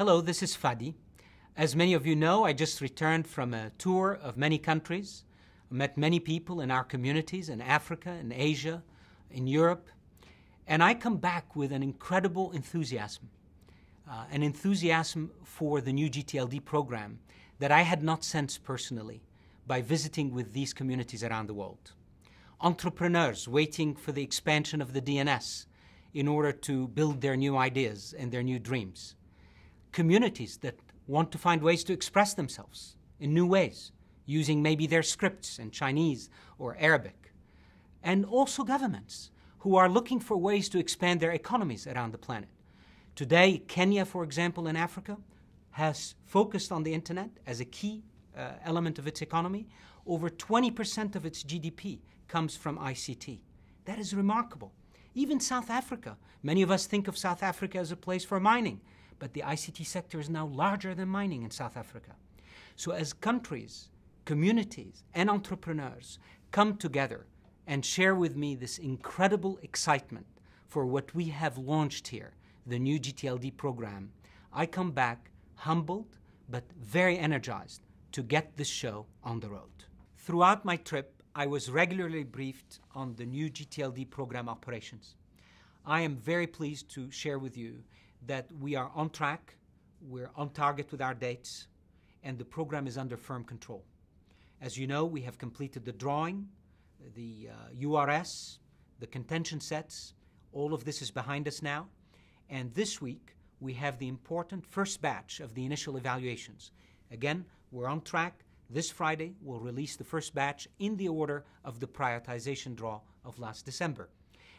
Hello, this is Fadi. As many of you know, I just returned from a tour of many countries. I met many people in our communities in Africa, in Asia, in Europe. And I come back with an incredible enthusiasm for the new gTLD program that I had not sensed personally by visiting with these communities around the world. Entrepreneurs waiting for the expansion of the DNS in order to build their new ideas and their new dreams. Communities that want to find ways to express themselves in new ways, using maybe their scripts in Chinese or Arabic. And also governments who are looking for ways to expand their economies around the planet. Today, Kenya, for example, in Africa, has focused on the internet as a key element of its economy. Over 20% of its GDP comes from ICT. That is remarkable. Even South Africa. Many of us think of South Africa as a place for mining, but the ICT sector is now larger than mining in South Africa. So as countries, communities, and entrepreneurs come together and share with me this incredible excitement for what we have launched here, the new gTLD program, I come back humbled but very energized to get this show on the road. Throughout my trip, I was regularly briefed on the new gTLD program operations. I am very pleased to share with you that we are on track, we're on target with our dates, and the program is under firm control. As you know, we have completed the drawing, the URS, the contention sets. All of this is behind us now. And this week, we have the important first batch of the initial evaluations. Again, we're on track. This Friday, we'll release the first batch in the order of the prioritization draw of last December.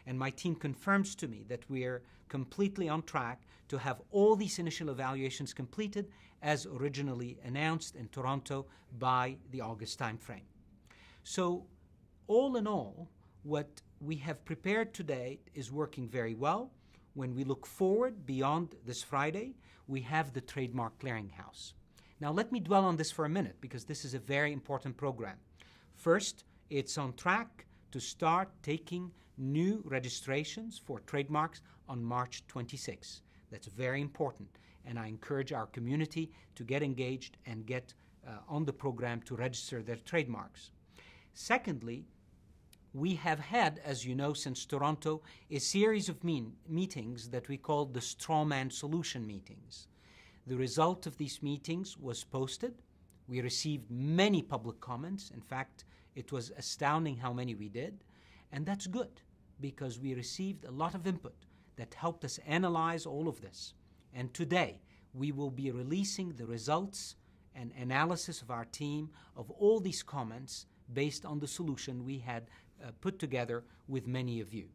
And my team confirms to me that we're completely on track to have all these initial evaluations completed as originally announced in Toronto by the August timeframe. So, all in all, what we have prepared today is working very well. When we look forward beyond this Friday, we have the Trademark Clearinghouse. Now let me dwell on this for a minute because this is a very important program. First, it's on track to start taking new registrations for trademarks on March 26. That's very important, and I encourage our community to get engaged and get on the program to register their trademarks. Secondly, we have had, as you know, since Toronto, a series of meetings that we call the Strawman Solution meetings. The result of these meetings was posted. We received many public comments. In fact, it was astounding how many we did. And that's good because we received a lot of input that helped us analyze all of this. And today, we will be releasing the results and analysis of our team of all these comments based on the solution we had put together with many of you.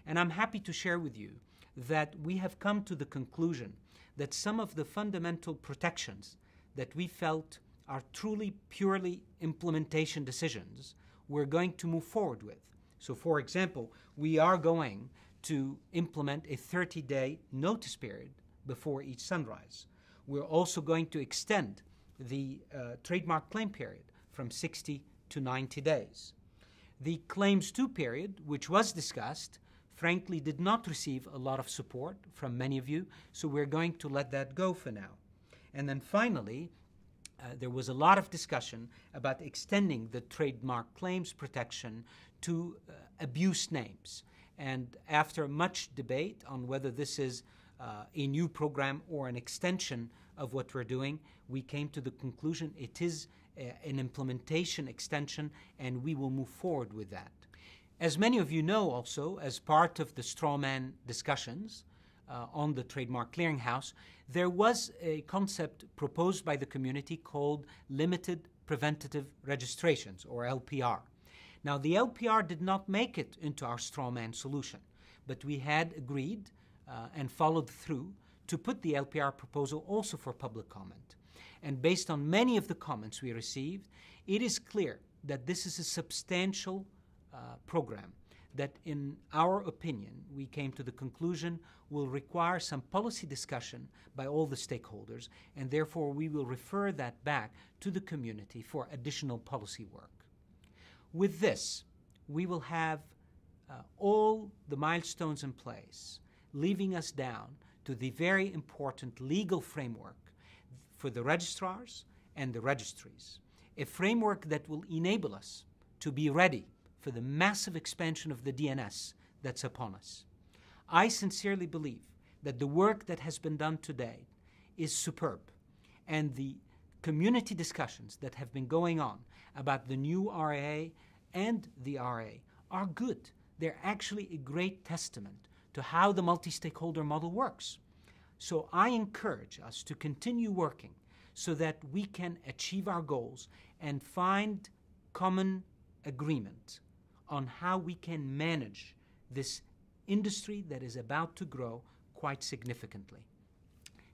And I'm happy to share with you that we have come to the conclusion that some of the fundamental protections that we felt are truly purely implementation decisions we're going to move forward with. So for example, we are going to implement a 30-day notice period before each sunrise. We're also going to extend the trademark claim period from 60 to 90 days. The claims to period, which was discussed, frankly did not receive a lot of support from many of you, so we're going to let that go for now. And then finally, there was a lot of discussion about extending the trademark claims protection to abuse names. And after much debate on whether this is a new program or an extension of what we're doing, we came to the conclusion it is an implementation extension, and we will move forward with that. As many of you know also, as part of the Strawman discussions on the Trademark Clearinghouse, there was a concept proposed by the community called Limited Preventative Registrations, or LPR. Now, the LPR did not make it into our Strawman solution, but we had agreed and followed through to put the LPR proposal also for public comment. And based on many of the comments we received, it is clear that this is a substantial program that, in our opinion, we came to the conclusion will require some policy discussion by all the stakeholders, and therefore we will refer that back to the community for additional policy work. With this, we will have all the milestones in place, leaving us down to the very important legal framework for the registrars and the registries, a framework that will enable us to be ready for the massive expansion of the DNS that's upon us. I sincerely believe that the work that has been done today is superb, and the community discussions that have been going on about the new RA and the RA are good. They're actually a great testament to how the multi-stakeholder model works. So I encourage us to continue working so that we can achieve our goals and find common agreement on how we can manage this industry that is about to grow quite significantly.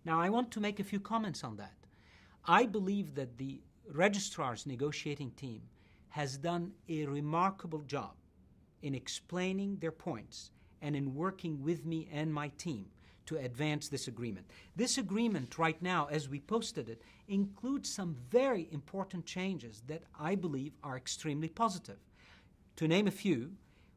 Now, I want to make a few comments on that. I believe that the registrar's negotiating team has done a remarkable job in explaining their points and in working with me and my team to advance this agreement. This agreement right now, as we posted it, includes some very important changes that I believe are extremely positive. To name a few,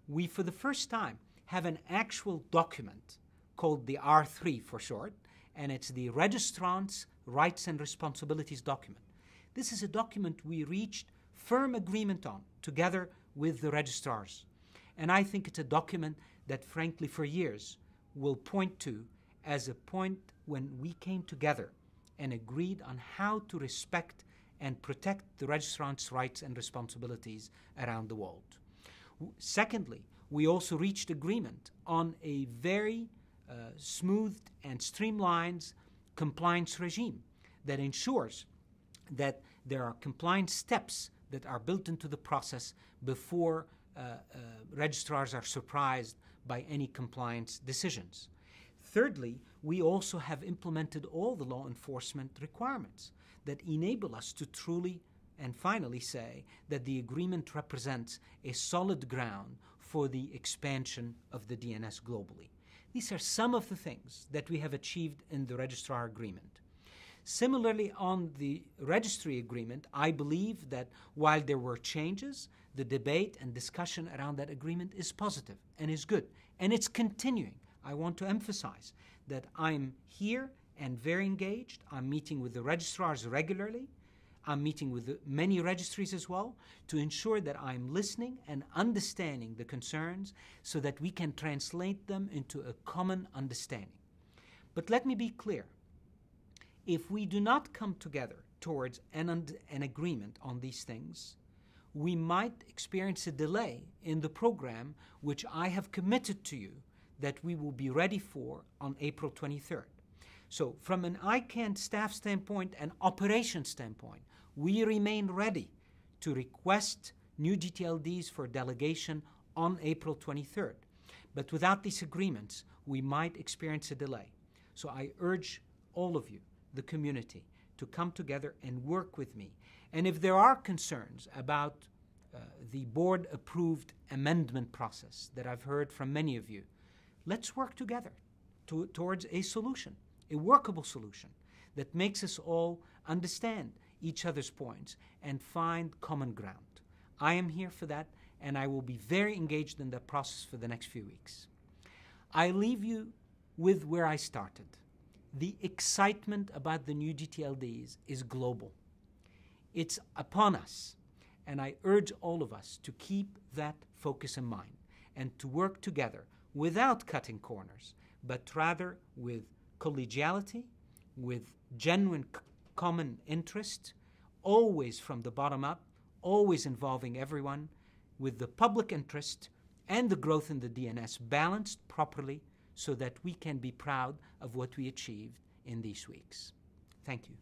we for the first time have an actual document called the R3 for short, and it's the Registrant's Rights and Responsibilities document. This is a document we reached firm agreement on together with the registrars. And I think it's a document that, frankly, for years will point to as a point when we came together and agreed on how to respect and protect the registrant's rights and responsibilities around the world. Secondly, we also reached agreement on a very smoothed and streamlined compliance regime that ensures that there are compliance steps that are built into the process before registrars are surprised by any compliance decisions. Thirdly, we also have implemented all the law enforcement requirements that enable us to truly and finally say that the agreement represents a solid ground for the expansion of the DNS globally. These are some of the things that we have achieved in the registrar agreement. Similarly, on the registry agreement, I believe that while there were changes, the debate and discussion around that agreement is positive and is good, and it's continuing. I want to emphasize that I'm here and very engaged. I'm meeting with the registrars regularly. I'm meeting with many registries as well to ensure that I'm listening and understanding the concerns so that we can translate them into a common understanding. But let me be clear. If we do not come together towards an agreement on these things, we might experience a delay in the program which I have committed to you that we will be ready for on April 23rd. So from an ICANN staff standpoint and operation standpoint, we remain ready to request new gTLDs for delegation on April 23rd. But without these agreements, we might experience a delay. So I urge all of you, the community, to come together and work with me. And if there are concerns about the board-approved amendment process that I've heard from many of you, let's work together towards a solution, a workable solution that makes us all understand each other's points and find common ground. I am here for that, and I will be very engaged in that process for the next few weeks. I leave you with where I started. The excitement about the new gTLDs is global. It's upon us, and I urge all of us to keep that focus in mind and to work together without cutting corners, but rather with collegiality, with genuine common interest, always from the bottom up, always involving everyone, with the public interest and the growth in the DNS balanced properly so that we can be proud of what we achieved in these weeks. Thank you.